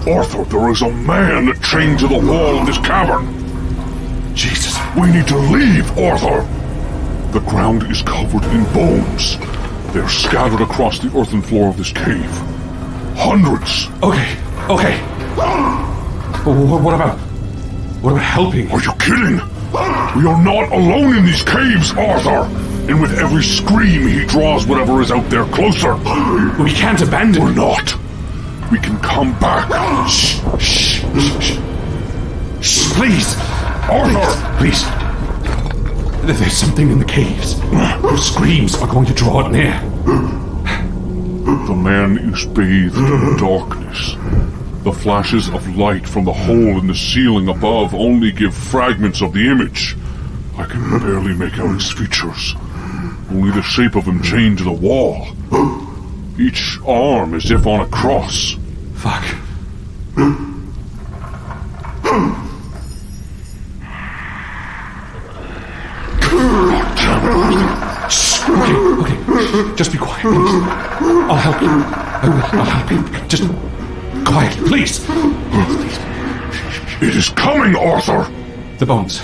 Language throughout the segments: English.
Arthur, there is a man chained to the wall of this cavern. Jesus. We need to leave, Arthur. The ground is covered in bones. They're scattered across the earthen floor of this cave. Hundreds. Okay. What about helping? Are you kidding? We are not alone in these caves, Arthur. And with every scream, he draws whatever is out there closer. We can't abandon We're him. not. We can come back. Shh. Please. Arthur! Please. There's something in the caves. Those screams are going to draw it near. The man is bathed in darkness. The flashes of light from the hole in the ceiling above only give fragments of the image. I can barely make out his features. Only the shape of him chained to the wall. Each arm as if on a cross. Fuck. Shh. Okay. Just be quiet, please. I'll help you. I'll help you. Just quiet, please. Please. It is coming, Arthur! The bones.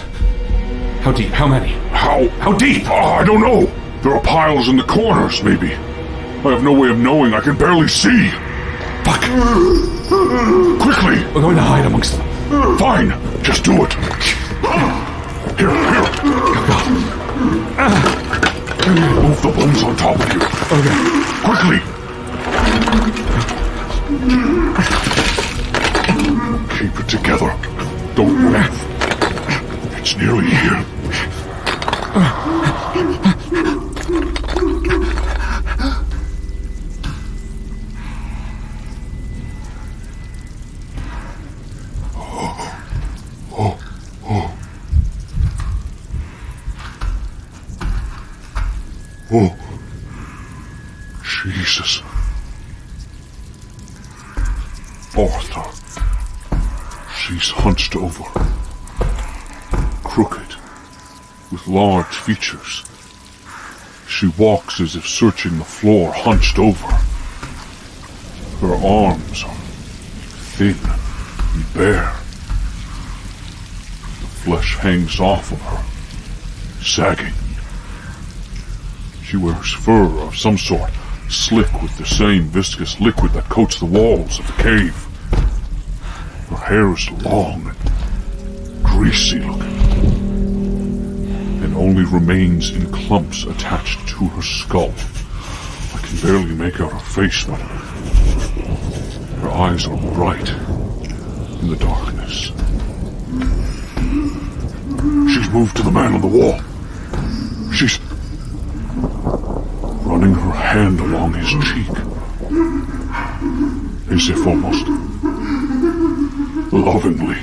How deep? How many? How deep? I don't know. There are piles in the corners, maybe. I have no way of knowing. I can barely see. Fuck. Quickly! We're going to hide amongst them. Fine. Just do it. Here. Oh, God. Move the bones on top of you. Okay. Quickly! Keep it together. Don't move. It's nearly here. Oh, Jesus. Arthur. She's hunched over. Crooked. With large features. She walks as if searching the floor, hunched over. Her arms are thin and bare. The flesh hangs off of her, sagging. She wears fur of some sort, slick with the same viscous liquid that coats the walls of the cave. Her hair is long and greasy looking, and only remains in clumps attached to her skull. I can barely make out her face, but her eyes are bright in the darkness. She's moved to the man on the wall. She's running her hand along his cheek, as if almost lovingly.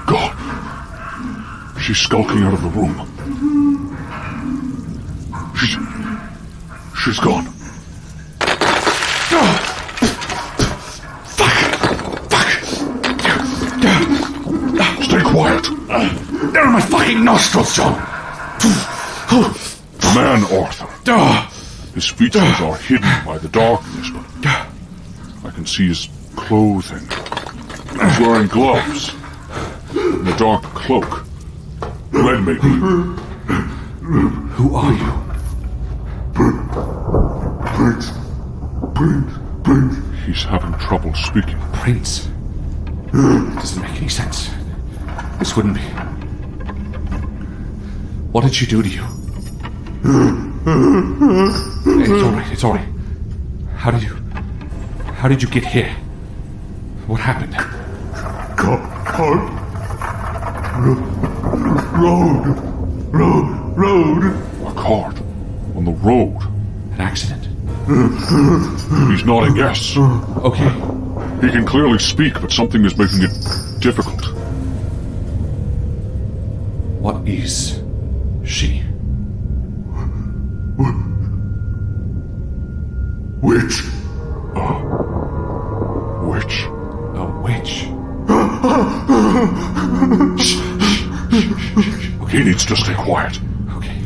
God, she's skulking out of the room. She's gone. Stay quiet. They're in my fucking nostrils, John. The man, Arthur. His features are hidden by the darkness, but I can see his clothing. He's wearing gloves and a dark cloak. Red, maybe. Who are you? Prince. He's having trouble speaking. Prince? Doesn't make any sense. This wouldn't be. What did she do to you? It's all right. How did you get here? What happened? Road. A cart. On the road. An accident? He's nodding yes. Okay. He can clearly speak, but something is making it difficult. What is she? Witch. Witch. A witch. Shh. He needs to stay quiet. Okay.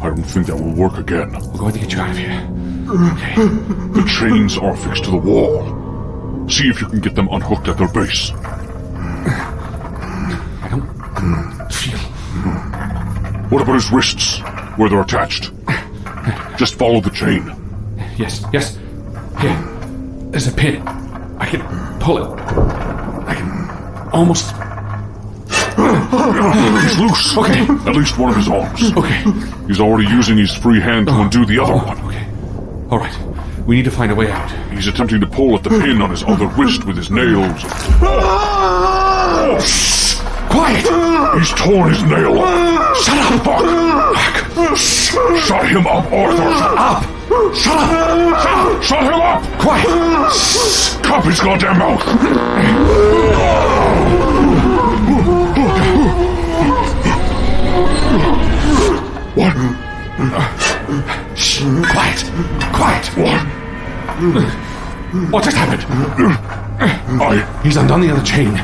I don't think that will work again. We're going to get you out of here. Okay. The chains are fixed to the wall. See if you can get them unhooked at their base. I don't feel... What about his wrists, where they're attached? Just follow the chain. Yes. Here. There's a pin. I can pull it. I can almost... He's loose. Okay. At least one of his arms. Okay. He's already using his free hand to undo the other one. Okay. All right. We need to find a way out. He's attempting to pull at the pin on his other wrist with his nails. Quiet! He's torn his nail up. Shut up! Fuck! Shut him up, Arthur! Shut up! Shut up! Shut him up! Quiet! Cup his goddamn mouth! What? Shh! Quiet! What? What just happened? He's undone the other chain.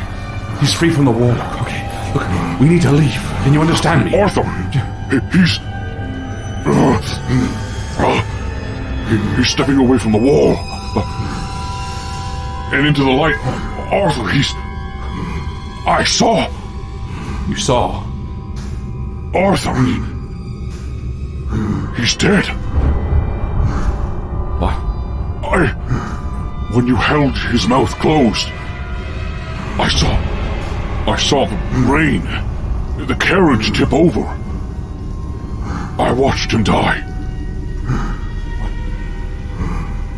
He's free from the wall. Okay, look, we need to leave. Can you understand me? Arthur! He's... He's stepping away from the wall. And into the light. Arthur, he's... I saw... You saw? Arthur, he's dead. What? When you held his mouth closed, I saw the rain, the carriage tip over. I watched him die.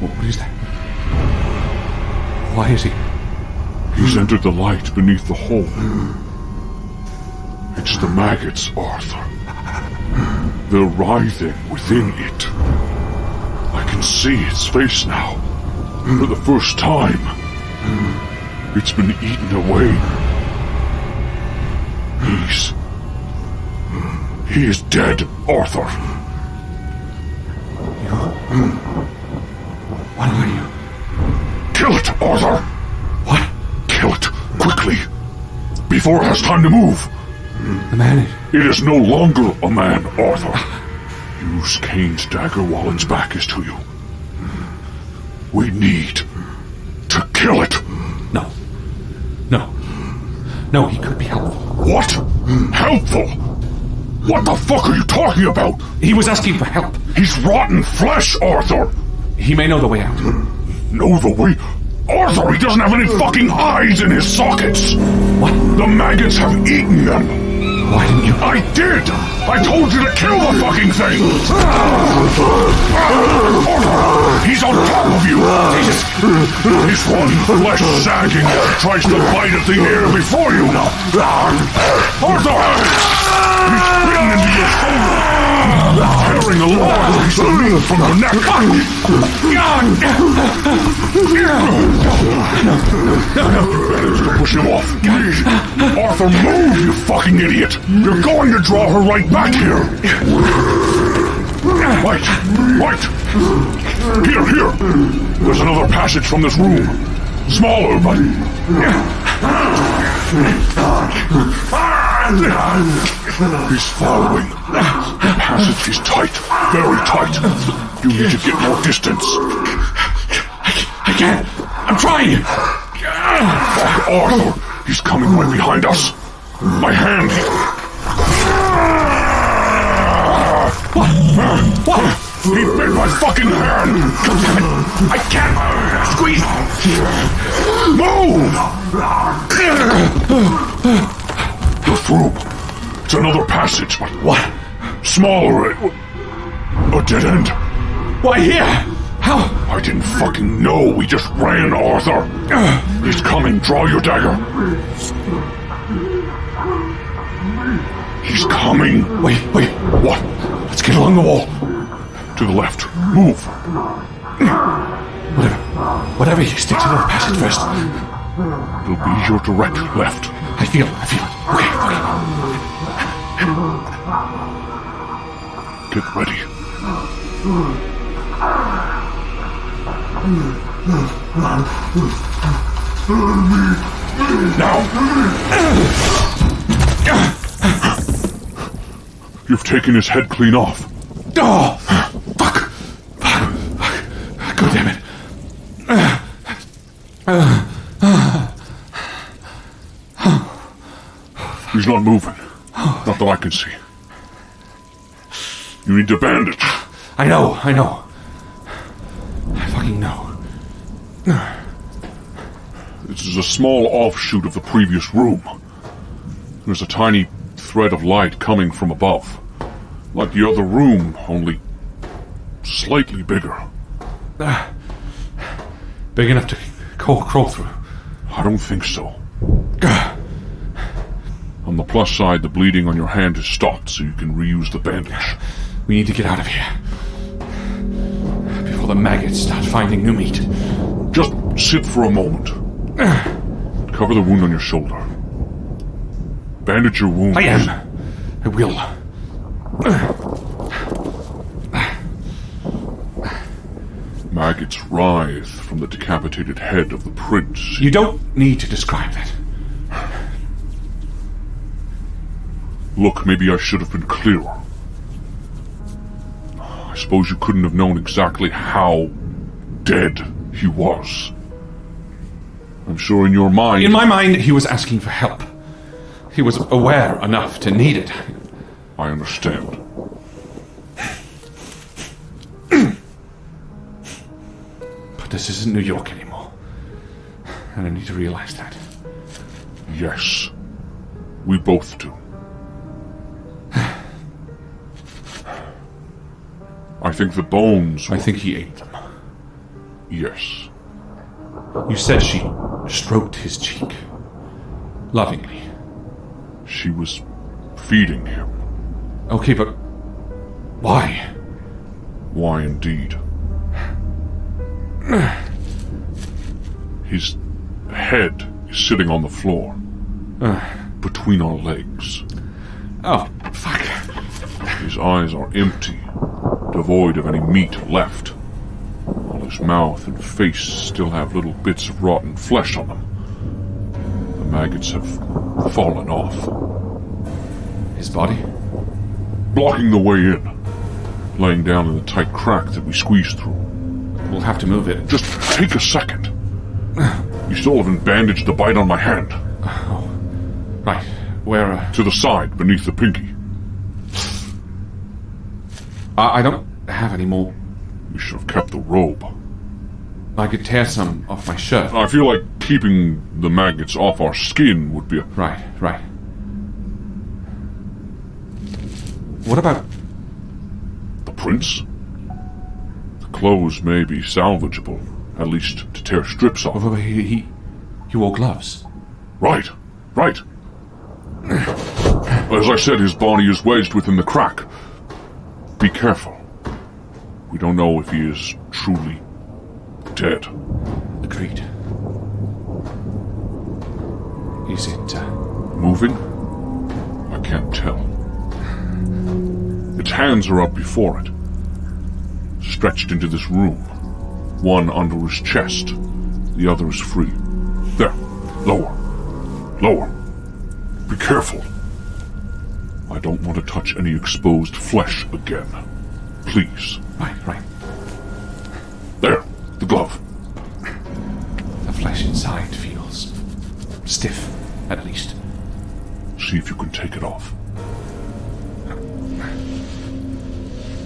What is that? Why is he? He's entered the light beneath the hole. It's the maggots, Arthur. They're writhing within it. I can see its face now. For the first time. It's been eaten away. He is dead, Arthur. What are you? Kill it, Arthur! What? Kill it, quickly! Before it has time to move! The man is... It is no longer a man, Arthur. Use Cain's dagger while its back is to you. We need to kill it. No, he could be helpful. What? Helpful? What the fuck are you talking about? He was asking for help. He's rotten flesh, Arthur. He may know the way out. Know the way? Arthur, he doesn't have any fucking eyes in his sockets. What? The maggots have eaten them. Why didn't you? I did! I told you to kill the fucking thing! Arthur! He's on top of you! Jesus! His rotten flesh sagging as he tries to bite at the air before you! Arthur! He's bitten into your shoulder! Tearing a large piece of meat from your neck! Managed to push him off. Arthur, move, you fucking idiot! You're going to draw her right back here! Right! Here! There's another passage from this room. Smaller, but... He's following. The passage is tight. Very tight. You need to get more distance. I can't. I'm trying. Fuck Arthur. He's coming right behind us. My hand. What? He bit my fucking hand. God damn it. I can't. Squeeze. Move! You're through. It's another passage, but What? smaller. A dead end. Why here? How? I didn't fucking know. We just ran, Arthur. He's coming. Draw your dagger. He's coming. Wait. What? Let's get along the wall. To the left. Move. Whatever you stick to the passage first. It'll be your direct left. I feel it. Okay. Get ready. Now! You've taken his head clean off. Oh! Fuck! Fuck! God damn it. He's not moving. Not that I can see. You need to bandage. I know. I fucking know. This is a small offshoot of the previous room. There's a tiny thread of light coming from above. Like the other room, only slightly bigger. Big enough to crawl through? I don't think so. On the plus side, the bleeding on your hand has stopped, so you can reuse the bandage. We need to get out of here. Before the maggots start finding new meat. Just sit for a moment. Cover the wound on your shoulder. Bandage your wound. I am. I will. Maggots writhe from the decapitated head of the prince. You don't need to describe that. Look, maybe I should have been clearer. I suppose you couldn't have known exactly how dead he was. I'm sure in your mind... In my mind, he was asking for help. He was aware enough to need it. I understand. But this isn't New York anymore. And I need to realize that. Yes. We both do. I think the bones... I think he ate them. Yes. You said she stroked his cheek. Lovingly. She was feeding him. Okay, but why? Why indeed? His head is sitting on the floor. Between our legs. Oh, fuck. His eyes are empty, devoid of any meat left. While his mouth and face still have little bits of rotten flesh on them. The maggots have fallen off. His body? Blocking the way in. Laying down in the tight crack that we squeezed through. We'll have to move it. Just take a second. You still haven't bandaged the bite on my hand. Oh, right. Where, To the side, beneath the pinky. I don't have any more. We should have kept the robe. I could tear some off my shirt. I feel like keeping the maggots off our skin would be a... Right. What about... The prince? The clothes may be salvageable, at least to tear strips off. He wore gloves. Right. As I said, his body is wedged within the crack. Be careful. We don't know if he is truly dead. Agreed. Is it, Moving? I can't tell. Its hands are up before it, stretched into this room. One under his chest, the other is free. There, lower. Be careful. I don't want to touch any exposed flesh again. Please. Right. There, the glove. The flesh inside feels stiff, at least. See if you can take it off.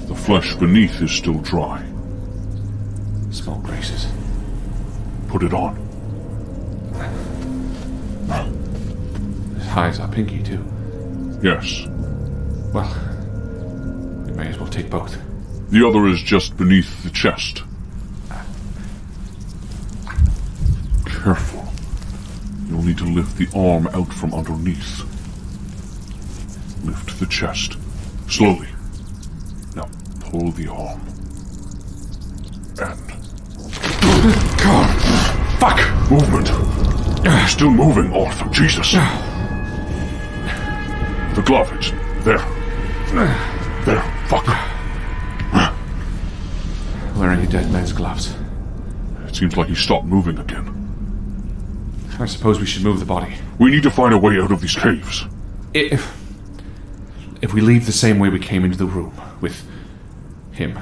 The flesh beneath is still dry. Small braces. Put it on. As high as our pinky, too. Yes. Well, we may as well take both. The other is just beneath the chest. Careful. You'll need to lift the arm out from underneath. Lift the chest. Slowly. Now, pull the arm. And... God! Fuck! Movement. Still moving, Arthur. Jesus. The glove, it's there. There. Fuck. Wearing a dead man's gloves. It seems like he stopped moving again. I suppose we should move the body. We need to find a way out of these caves. If we leave the same way we came into the room, with Him.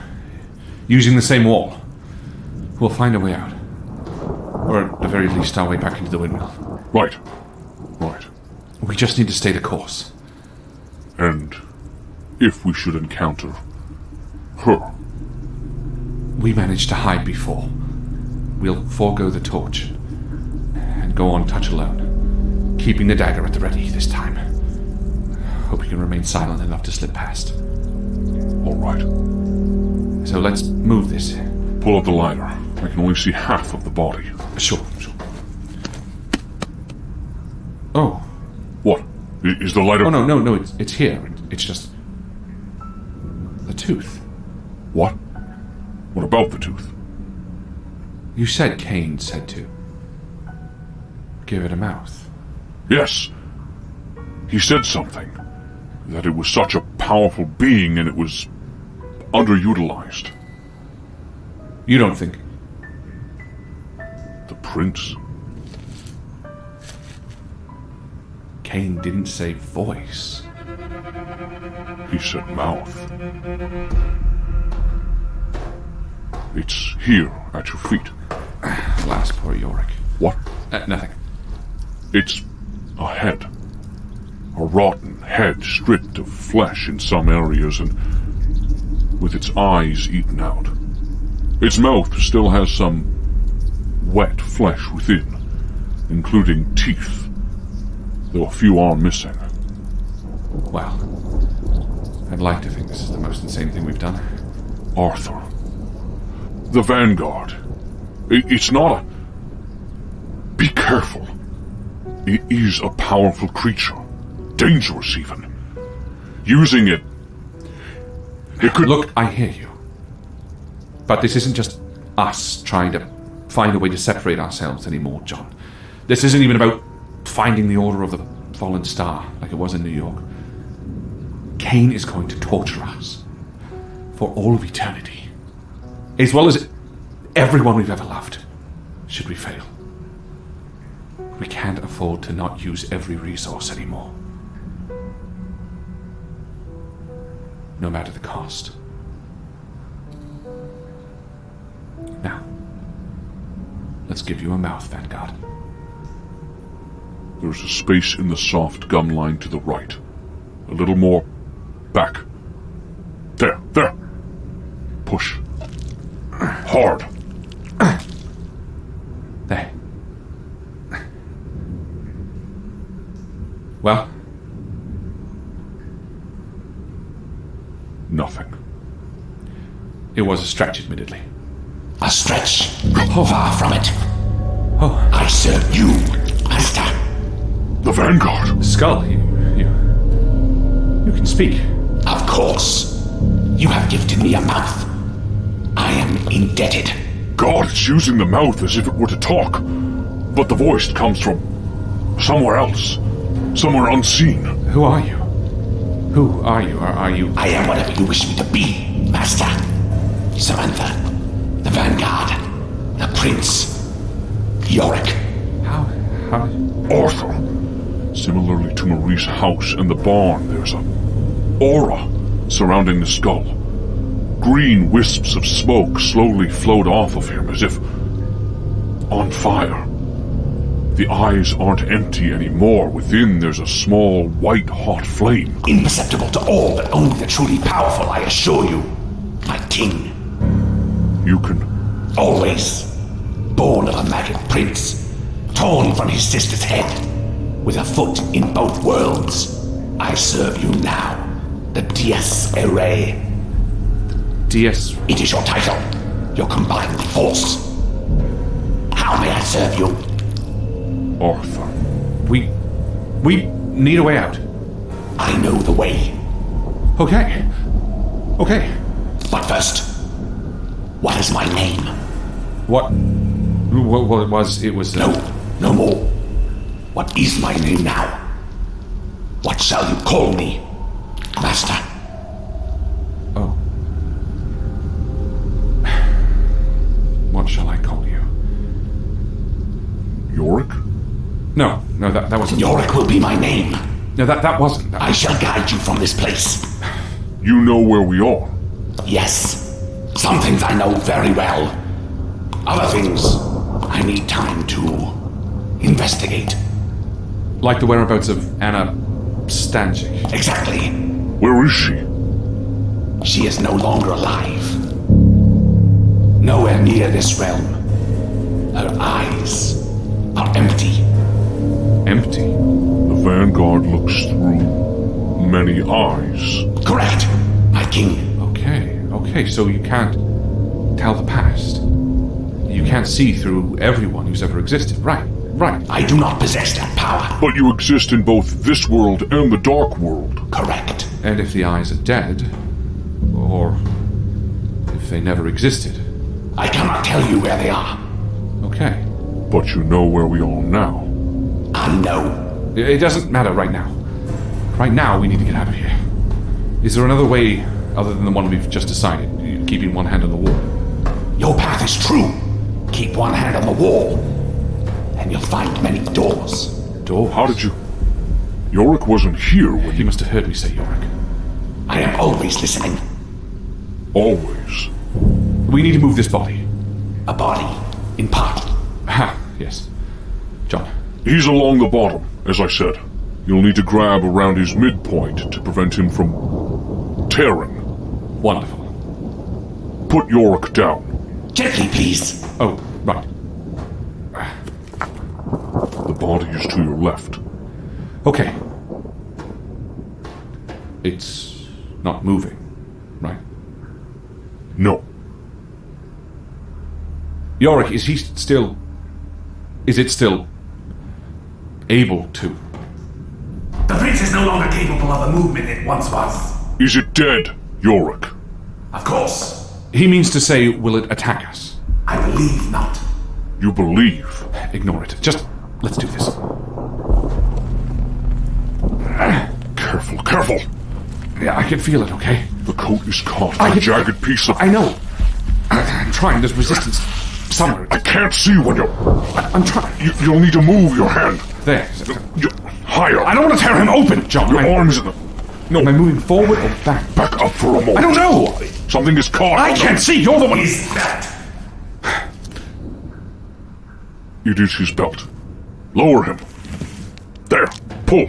Using the same wall. We'll find a way out. Or at the very least our way back into the windmill. Right. We just need to stay the course. And if we should encounter her? We managed to hide before. We'll forego the torch and go on touch alone, keeping the dagger at the ready this time. Hope you can remain silent enough to slip past. All right. So let's move this. Pull up the ladder. I can only see half of the body. Sure. Oh. What? Is the lighter... Oh, no, it's here. It's just... the tooth. What? What about the tooth? You said Cain said to give it a mouth. Yes. He said something. That it was such a powerful being and it was underutilized. You don't think? The prince? Cain didn't say voice. He said mouth. It's here, at your feet. Alas, poor Yorick. What? Nothing. It's a head. A rotten head stripped of flesh in some areas and with its eyes eaten out. Its mouth still has some wet flesh within, including teeth, though a few are missing. Well, I'd like to think this is the most insane thing we've done. Arthur. The Vanguard. It's not a... Be careful. It is a powerful creature. Dangerous, even. Using it... It could... Look, I hear you. But this isn't just us trying to find a way to separate ourselves anymore, John. This isn't even about finding the Order of the Fallen Star, like it was in New York. Cain is going to torture us. For all of eternity. As well as everyone we've ever loved. Should we fail. We can't afford to not use every resource anymore. No matter the cost. Now, let's give you a mouth, Vanguard. There's a space in the soft gum line to the right. A little more back. There. Push. Hard. There. Well? Nothing. It was a stretch, admittedly. A stretch? Far from it. Oh. I serve you, Master. The Vanguard. Skull, you can speak. Of course. You have gifted me a mouth. I am indebted. God, it's using the mouth as if it were to talk. But the voice comes from somewhere else. Somewhere unseen. Who are you? Who are you? Are you... I am whatever you wish me to be, Master. Samantha. The Vanguard. The Prince. Yorick. How... Arthur. Similarly to Marie's house and the barn, there's a aura surrounding the skull. Green wisps of smoke slowly float off of him as if on fire. The eyes aren't empty anymore. Within there's a small, white-hot flame. Imperceptible to all, but only the truly powerful, I assure you. My king. You can... Always. Born of a magic prince. Torn from his sister's head. With a foot in both worlds. I serve you now. The Dies Irae. DS... It is your title. Your combined force. How may I serve you? Arthur. We need a way out. I know the way. Okay. But first, what is my name? What it was... No more. What is my name now? What shall you call me, Master? Oh. What shall I call you? Yorick? No, that wasn't... Yorick will be my name. No, that wasn't... I shall guide you from this place. You know where we are. Yes. Some things I know very well. Other things I need time to investigate. Like the whereabouts of Anna Stanchik. Exactly. Where is she? She is no longer alive. Nowhere near this realm. Her eyes are empty. Empty? The Vanguard looks through many eyes. Correct, my king. Okay, so you can't tell the past. You can't see through everyone who's ever existed. Right. I do not possess that power. But you exist in both this world and the Dark World. Correct. And if the eyes are dead, or if they never existed. I cannot tell you where they are. Okay. But you know where we are now. I know. It doesn't matter right now. Right now, we need to get out of here. Is there another way other than the one we've just decided? Keeping one hand on the wall? Your path is true. Keep one hand on the wall, and you'll find many doors. Doors? How did you... Yorick wasn't here when He you... must have heard me say Yorick. I am always listening. Always. We need to move this body. A body, in part. Ha, yes. John. He's along the bottom, as I said. You'll need to grab around his midpoint to prevent him from... tearing. Wonderful. Put Yorick down. Gently, please. Oh, right. The body is to your left. Okay. It's not moving, right? No. Yorick, is it still able to? The prince is no longer capable of the movement it once was. Is it dead, Yorick? Of course. He means to say, will it attack us? I believe not. You believe? Ignore it. Just, let's do this. Careful. Yeah, I can feel it, okay? The coat is caught in a jagged piece of... I know. I'm trying. There's resistance somewhere. I can't see when you're... I'm trying. You'll need to move your hand. There. Higher. I don't want to tear him open, John. Your arm is in the... No. Am I moving forward or back? Back up for a moment. I don't know. Something is caught. I can't see. You're the one. Is that? It is his belt. Lower him. There. Pull.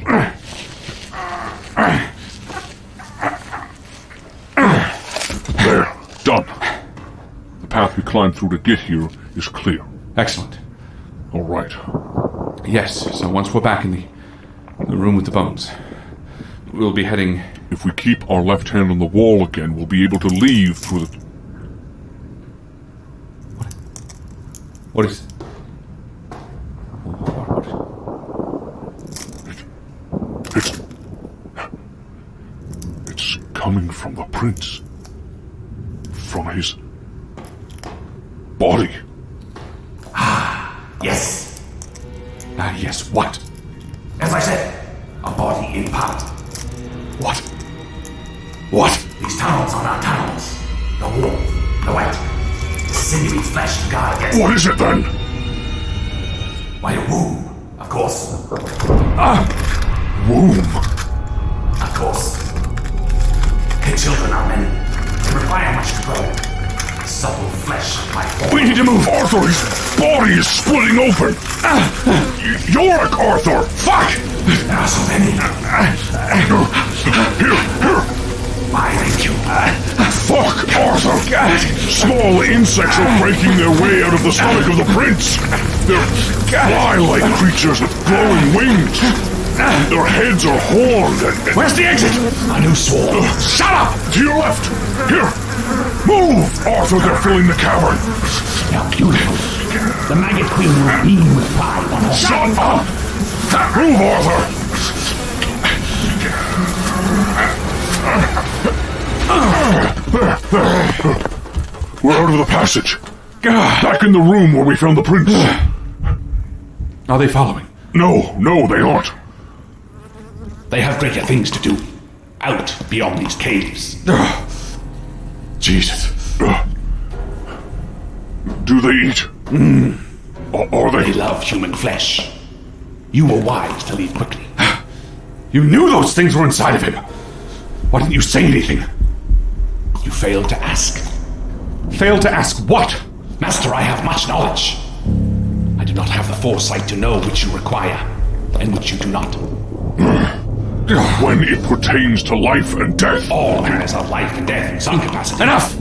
There. Done. The path we climbed through to get here is clear. Excellent. All right. Yes. So once we're back in the room with the bones, we'll be heading... If we keep our left hand on the wall again, we'll be able to leave through the... What is... It's coming from the prince. From his... body. Yes. Yes, what? As I said, a body in part. What? What? These tunnels are not tunnels. The wall, the white, sinewy flesh to guard against. What is it then? Why, a womb, of course. Womb. Of course. The children are many. They require much to grow. Supple flesh like form. We need to move Arthur. His body is splitting open. Yorick, Arthur. Fuck. There are so many. Here. Why, thank you. Fuck, Arthur. Small insects are breaking their way out of the stomach of the prince. They're fly-like creatures with glowing wings. Their heads are horned and... Where's the exit? A new swarm. Shut up! To your left. Here. Move, Arthur. They're filling the cavern. How beautiful. The maggot queen will beam with pride on her. Shut up! Move, Arthur. We're out of the passage. Back in the room where we found the prince. Are they following? No, they aren't. They have greater things to do. Out beyond these caves. Jesus. Do they eat? Are They they? love human flesh. You were wise to leave quickly. You knew those things were inside of him. Why didn't you say anything? You failed to ask. Fail to ask what? Master, I have much knowledge. I do not have the foresight to know which you require, and which you do not. When it pertains to life and death. All matters of life and death in some capacity. Enough!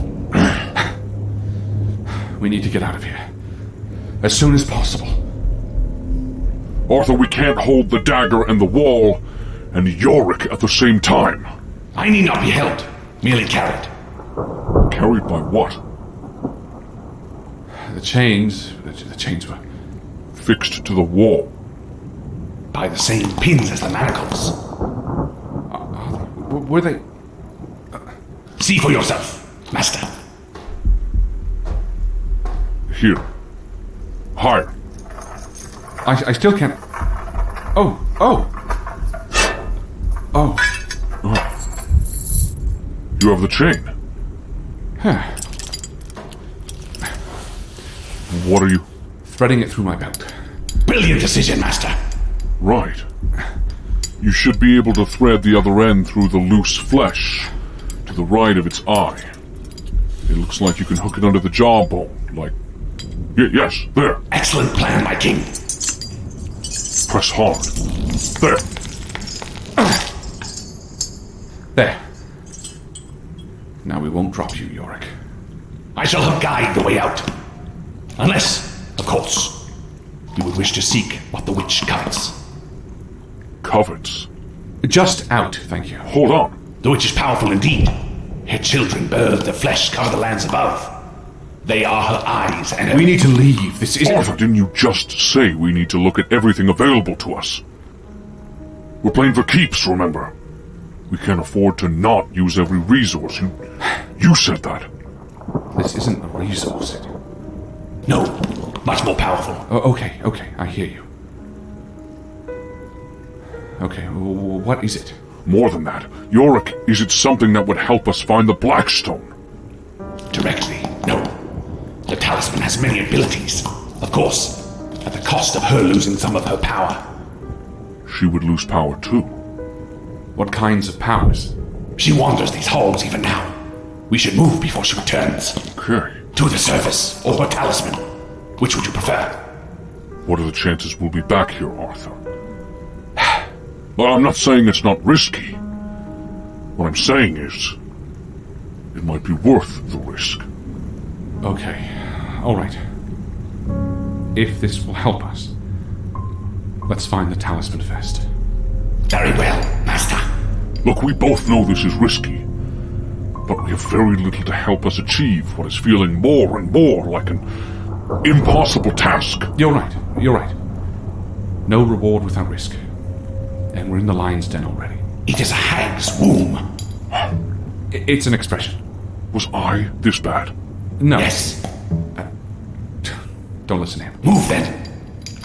We need to get out of here. As soon as possible. Arthur, we can't hold the dagger and the wall and Yorick at the same time. I need not be held, merely carried. Carried by what? The chains were... Fixed to the wall. By the same pins as the manacles. Were they... See for yourself, Master. Here. Higher. I still can't... Oh. You have the chain. Huh. What are you... Threading it through my belt. Brilliant decision, Master. Right. You should be able to thread the other end through the loose flesh to the right of its eye. It looks like you can hook it under the jawbone, like... yes, there. Excellent plan, my king. Press hard. There. There. Now we won't drop you, Yorick. I shall help guide the way out. Unless, of course, you would wish to seek what the witch covets. Covets. Just out, thank you. Hold on. The witch is powerful indeed. Her children birth the flesh cover the lands above. They are her eyes and her... We need to leave. This isn't... Arthur, didn't you just say we need to look at everything available to us? We're playing for keeps, remember? We can't afford to not use every resource. You said that. This isn't a resource. No, much more powerful. Oh, okay, I hear you. Okay, what is it? More than that, Yorick, is it something that would help us find the Blackstone? Directly, no. The talisman has many abilities. Of course, at the cost of her losing some of her power. She would lose power too. What kinds of powers? She wanders these halls even now. We should move before she returns. Okay. To the surface, or her talisman. Which would you prefer? What are the chances we'll be back here, Arthur? Well, I'm not saying it's not risky. What I'm saying is, it might be worth the risk. Okay, all right. If this will help us, let's find the talisman first. Very well, Master. Look, we both know this is risky, but we have very little to help us achieve what is feeling more and more like an impossible task. You're right. No reward without risk. And we're in the lion's den already. It is a hag's womb. It's an expression. Was I this bad? No. Yes. Don't listen to him. Move then.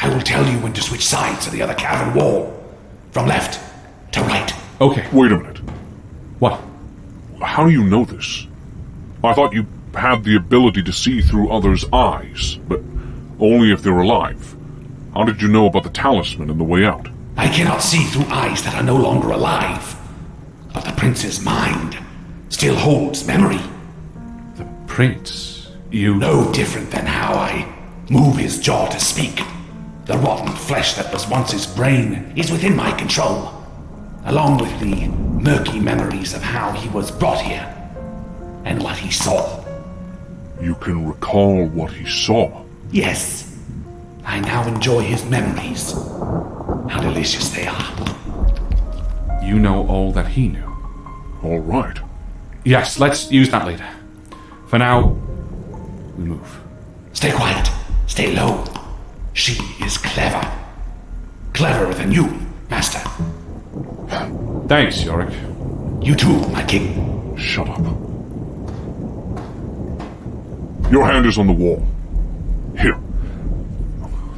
I will tell you when to switch sides to the other cavern wall. From left to right. Okay. Wait a minute. What? How do you know this? I thought you had the ability to see through others' eyes, but only if they're alive. How did you know about the talisman and the way out? I cannot see through eyes that are no longer alive. But the prince's mind still holds memory. The prince? You... No different than how I move his jaw to speak. The rotten flesh that was once his brain is within my control, along with the murky memories of how he was brought here and what he saw. You can recall what he saw? Yes. I now enjoy his memories. How delicious they are. You know all that he knew. All right. Yes, let's use that later. For now, we move. Stay quiet. Stay low. She is clever. Cleverer than you, Master. Thanks, Yorick. You too, my king. Shut up. Your hand is on the wall. Here.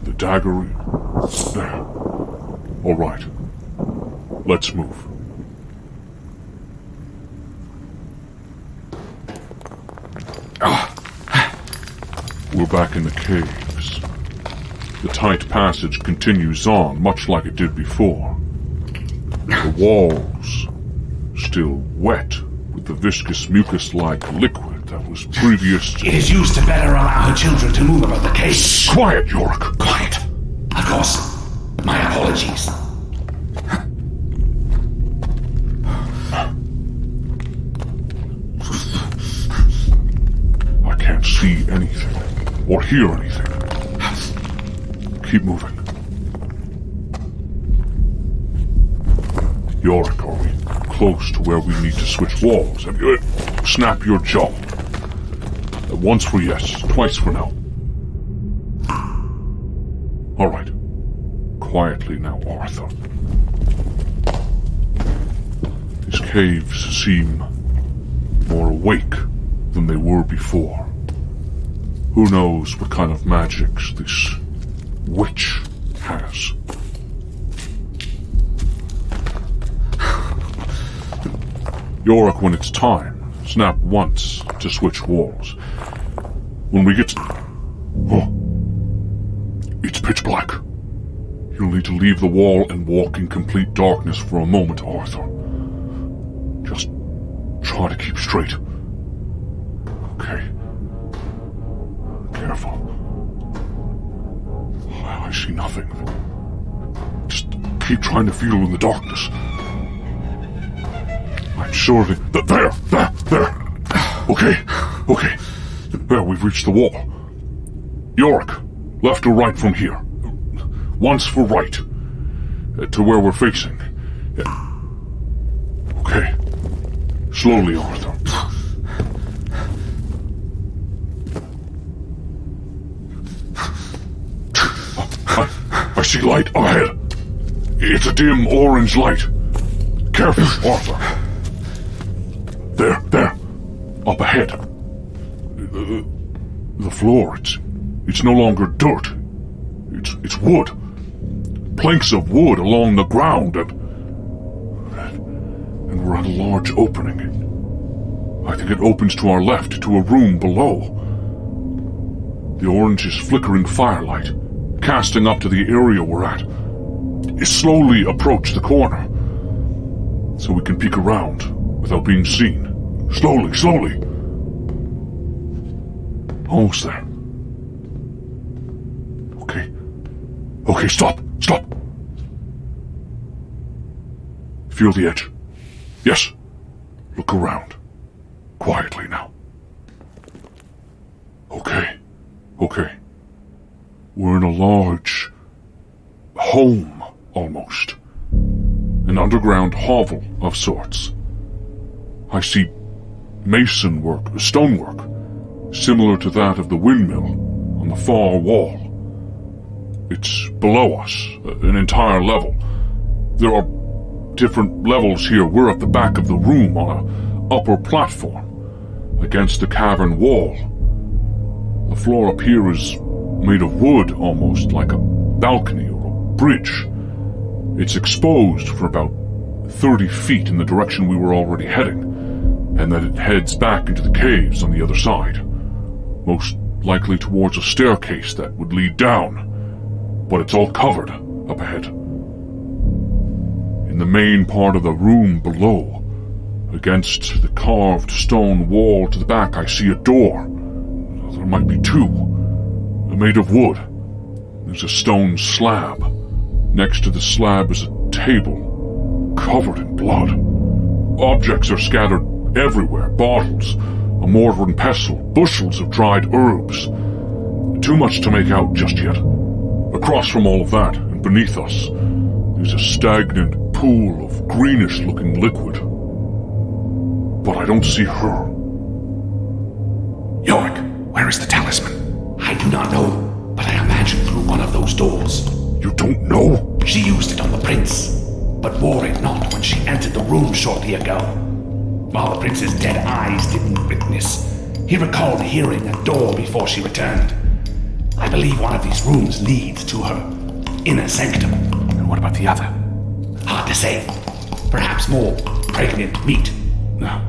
The dagger... There. All right. Let's move. We're back in the caves. The tight passage continues on, much like it did before. The walls, still wet with the viscous mucus-like liquid, that was previous to... It is used to better allow her children to move about the cave. Quiet, Yorick! Quiet. Of course. My apologies. I can't see anything, or hear anything. Keep moving. Yorick, are we close to where we need to switch walls? Snap your jaw. Once for yes, twice for no. All right. Quietly now, Arthur. These caves seem more awake than they were before. Who knows what kind of magics this witch has? Yorick, when it's time, snap once to switch walls. When we get to... Oh. It's pitch black. You'll need to leave the wall and walk in complete darkness for a moment, Arthur. Just try to keep straight. Okay. Careful. I see nothing. Just keep trying to feel in the darkness. I'm sure that... There! Okay. There, we've reached the wall. Yorick, left or right from here? Once for right. To where we're facing. Okay. Slowly, Arthur. I see light ahead. It's a dim orange light. Careful, Arthur. There. Up ahead. The floor, it's no longer dirt. It's wood. Planks of wood along the ground, and we're at a large opening. I think it opens to our left, to a room below. The orange is flickering firelight, casting up to the area we're at. Slowly approach the corner, so we can peek around without being seen. Slowly. Almost there. Okay, stop! Feel the edge. Yes. Look around. Quietly now. Okay. We're in a large... home, almost. An underground hovel of sorts. I see stonework, similar to that of the windmill on the far wall. It's below us, an entire level. There are different levels here. We're at the back of the room on an upper platform, against the cavern wall. The floor up here is made of wood, almost like a balcony or a bridge. It's exposed for about 30 feet in the direction we were already heading, and then it heads back into the caves on the other side, most likely towards a staircase that would lead down, but it's all covered up ahead. In the main part of the room below, against the carved stone wall to the back, I see a door. There might be two, made of wood. There's a stone slab. Next to the slab is a table, covered in blood. Objects are scattered everywhere. Bottles, a mortar and pestle, bushels of dried herbs. Too much to make out just yet. Across from all of that, and beneath us, there's a stagnant pool of greenish-looking liquid. But I don't see her. Yorick, where is the talisman? I do not know, but I imagine through one of those doors. You don't know? She used it on the prince, but wore it not when she entered the room shortly ago. While the prince's dead eyes didn't witness, he recalled hearing a door before she returned. I believe one of these rooms leads to her inner sanctum. And what about the other? Hard to say. Perhaps more pregnant meat. No.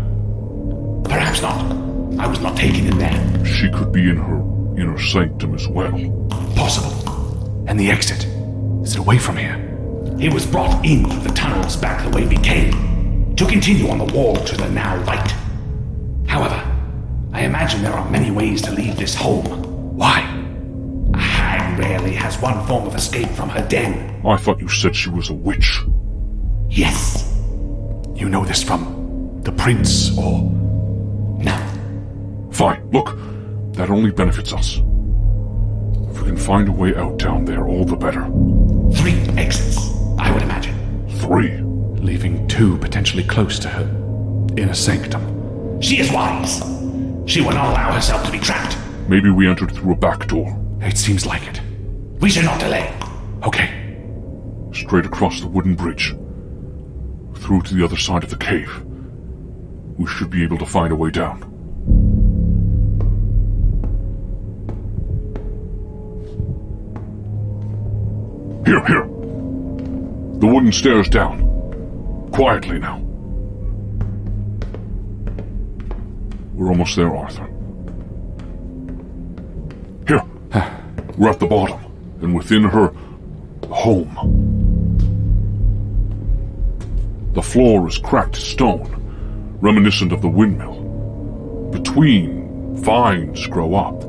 Perhaps not. I was not taken in there. She could be in her inner sanctum as well. Possible. And the exit? Is it away from here? He was brought in through the tunnels back the way we came, to continue on the wall to the now light. However, I imagine there are many ways to leave this home. Why? A hag rarely has one form of escape from her den. I thought you said she was a witch. Yes. You know this from the prince, or... No. Fine, look, that only benefits us. If we can find a way out down there, all the better. 3 exits, I would imagine. 3. leaving 2 potentially close to her in a sanctum. She is wise. She will not allow herself to be trapped. Maybe we entered through a back door. It seems like it. We should not delay. Okay. Straight across the wooden bridge. Through to the other side of the cave. We should be able to find a way down. Here. The wooden stairs down. Quietly now. We're almost there, Arthur. Here. We're at the bottom, and within her home. The floor is cracked stone, reminiscent of the windmill. Between, vines grow up,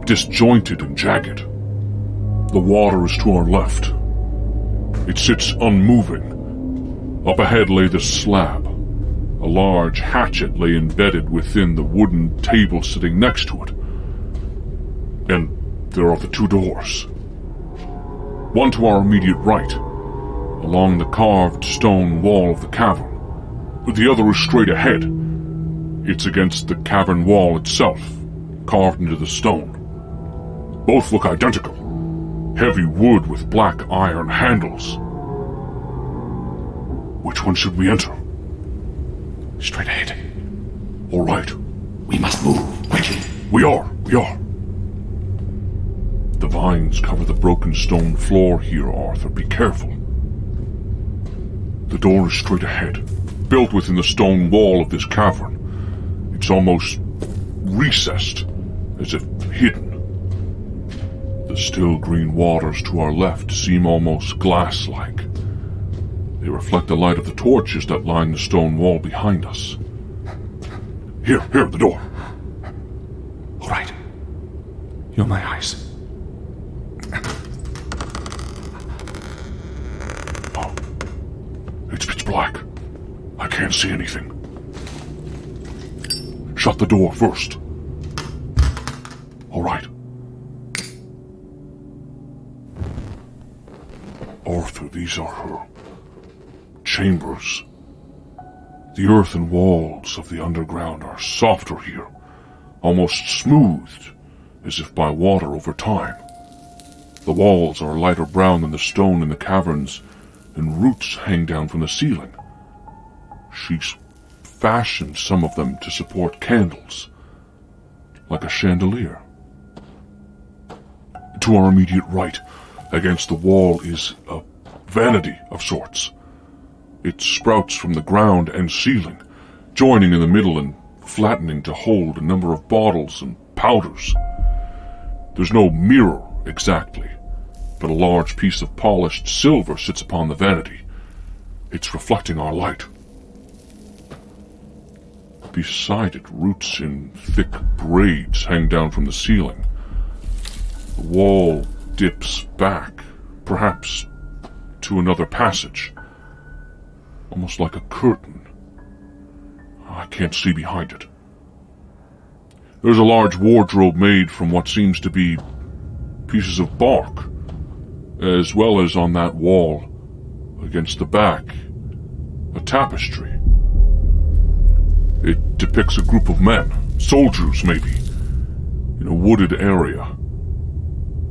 disjointed and jagged. The water is to our left. It sits unmoving. Up ahead lay the slab. A large hatchet lay embedded within the wooden table sitting next to it. And there are the 2 doors. One to our immediate right, along the carved stone wall of the cavern. The other is straight ahead. It's against the cavern wall itself, carved into the stone. Both look identical. Heavy wood with black iron handles. Which one should we enter? Straight ahead. All right. We must move quickly. We are. The vines cover the broken stone floor here, Arthur. Be careful. The door is straight ahead, built within the stone wall of this cavern. It's almost recessed, as if hidden. The still green waters to our left seem almost glass-like. They reflect the light of the torches that line the stone wall behind us. Here, the door. All right. You're my eyes. Oh, it's pitch black. I can't see anything. Shut the door first. All right. Arthur, these are her chambers. The earthen walls of the underground are softer here, almost smoothed, as if by water over time. The walls are lighter brown than the stone in the caverns, and roots hang down from the ceiling. She's fashioned some of them to support candles, like a chandelier. To our immediate right, against the wall, is a vanity of sorts. It sprouts from the ground and ceiling, joining in the middle and flattening to hold a number of bottles and powders. There's no mirror exactly, but a large piece of polished silver sits upon the vanity. It's reflecting our light. Beside it, roots in thick braids hang down from the ceiling. The wall dips back, perhaps to another passage. Almost like a curtain. I can't see behind it. There's a large wardrobe made from what seems to be pieces of bark, as well as on that wall, against the back, a tapestry. It depicts a group of men, soldiers maybe, in a wooded area.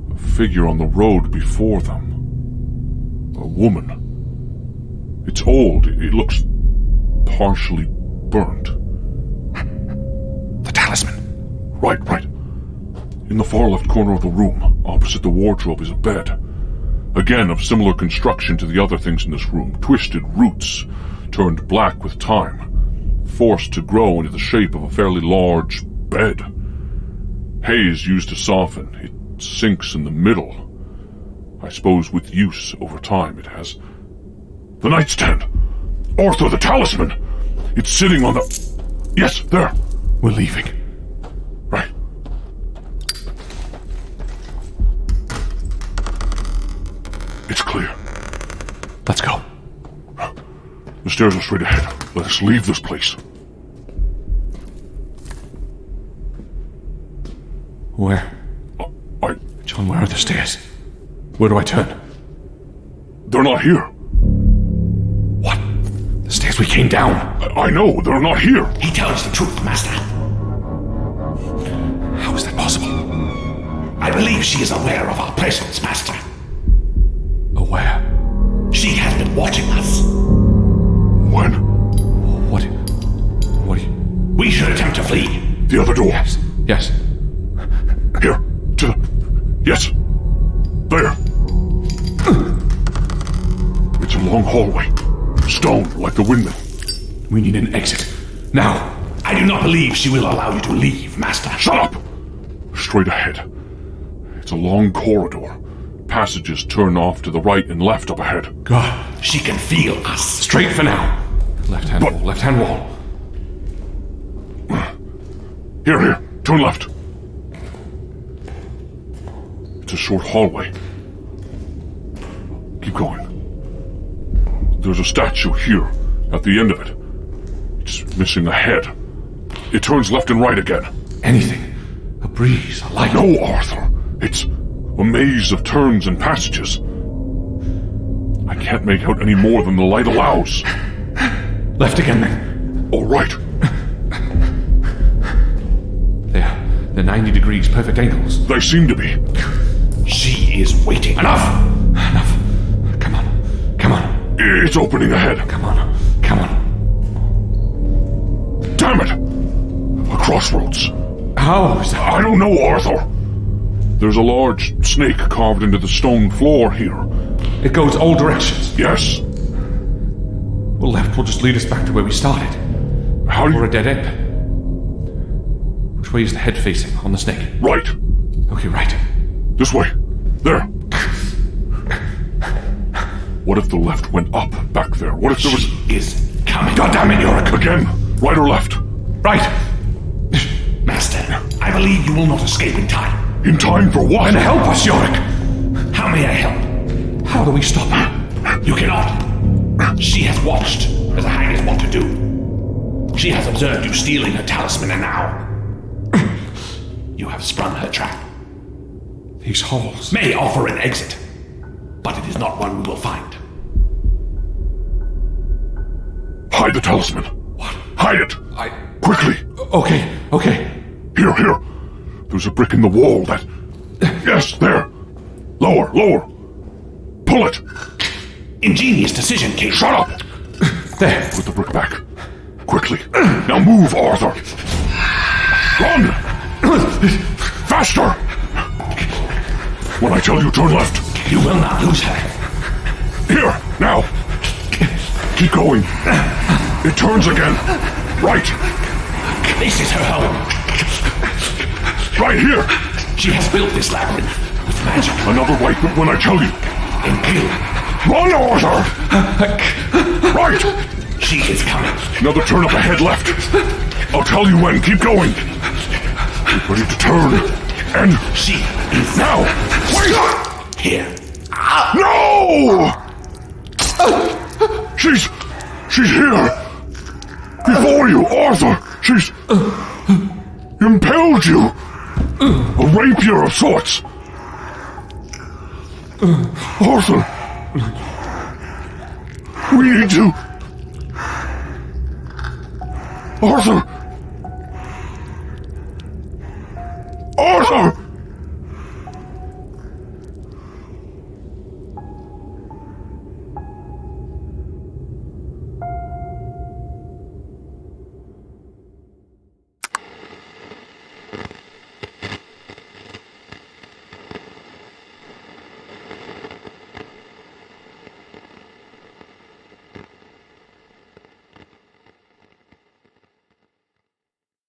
A figure on the road before them. A woman. It's old. It looks partially burnt. The talisman. Right. In the far left corner of the room, opposite the wardrobe, is a bed. Again, of similar construction to the other things in this room. Twisted roots, turned black with time, forced to grow into the shape of a fairly large bed. Hay is used to soften. It sinks in the middle. I suppose with use over time it has... The nightstand! Arthur, the talisman! It's sitting on the... Yes, there! We're leaving. stairs are straight ahead. Let us leave this place. Where? John, where are the stairs? Where do I turn? They're not here. What? The stairs we came down. I know, they're not here. He tells the truth, Master. How is that possible? I believe she is aware of our presence, Master. Aware? She has been watching us. When? What do you... We should attempt to flee. The other door. Yes. Here. To the... Yes. There. It's a long hallway. Stone, like the windmill. We need an exit. Now. I do not believe she will allow you to leave, Master. Shut up! Straight ahead. It's a long corridor. Passages turn off to the right and left up ahead. God. She can feel us. Straight for now. Left-hand wall, left-hand wall. Here. Turn left. It's a short hallway. Keep going. There's a statue here, at the end of it. It's missing a head. It turns left and right again. Anything. A breeze, a light. No, Arthur. It's a maze of turns and passages. I can't make out any more than the light allows. Left again, then. All right. They're 90 degrees, perfect angles. They seem to be. She is waiting. Enough! Come on. It's opening ahead. Come on. Damn it! A crossroads. How is that? I don't know, Arthur. There's a large snake carved into the stone floor here. It goes all directions. Yes. Well, left will just lead us back to where we started. How do Or a you... dead end. Which way is the head facing on the snake? Right. Okay, right. This way. There. What if the left went up back there? What if there was... She is coming. God damn it, Yorick! Again. Right or left? Right! Master, I believe you will not escape in time. In time for what? And help us, Yorick! How may I help? How do we stop her? You cannot. She has watched, as a hangers want to do. She has observed you stealing her talisman, and now you have sprung her trap. These halls May offer an exit, but it is not one we will find. Hide the talisman. What? Hide it. Quickly. Okay. Here. There's a brick in the wall that... Yes, there. Lower. Pull it. Ingenious decision, King. Shut up. There. Put the brick back. Quickly. Now move, Arthur. Run. Faster. When I tell you turn left. You will not lose her. Here, now. Keep going. It turns again. Right. This is her home. Right here. She has built this labyrinth with magic Another right when I tell you. and kill. Run, Arthur. Right. She is coming. Another turn up ahead left. I'll tell you when. Keep going. Get ready to turn. And She is now. Wait. here. No! She's here. Before you, Arthur. She's impaled you. A rapier of sorts. Arthur. We need to... Arthur.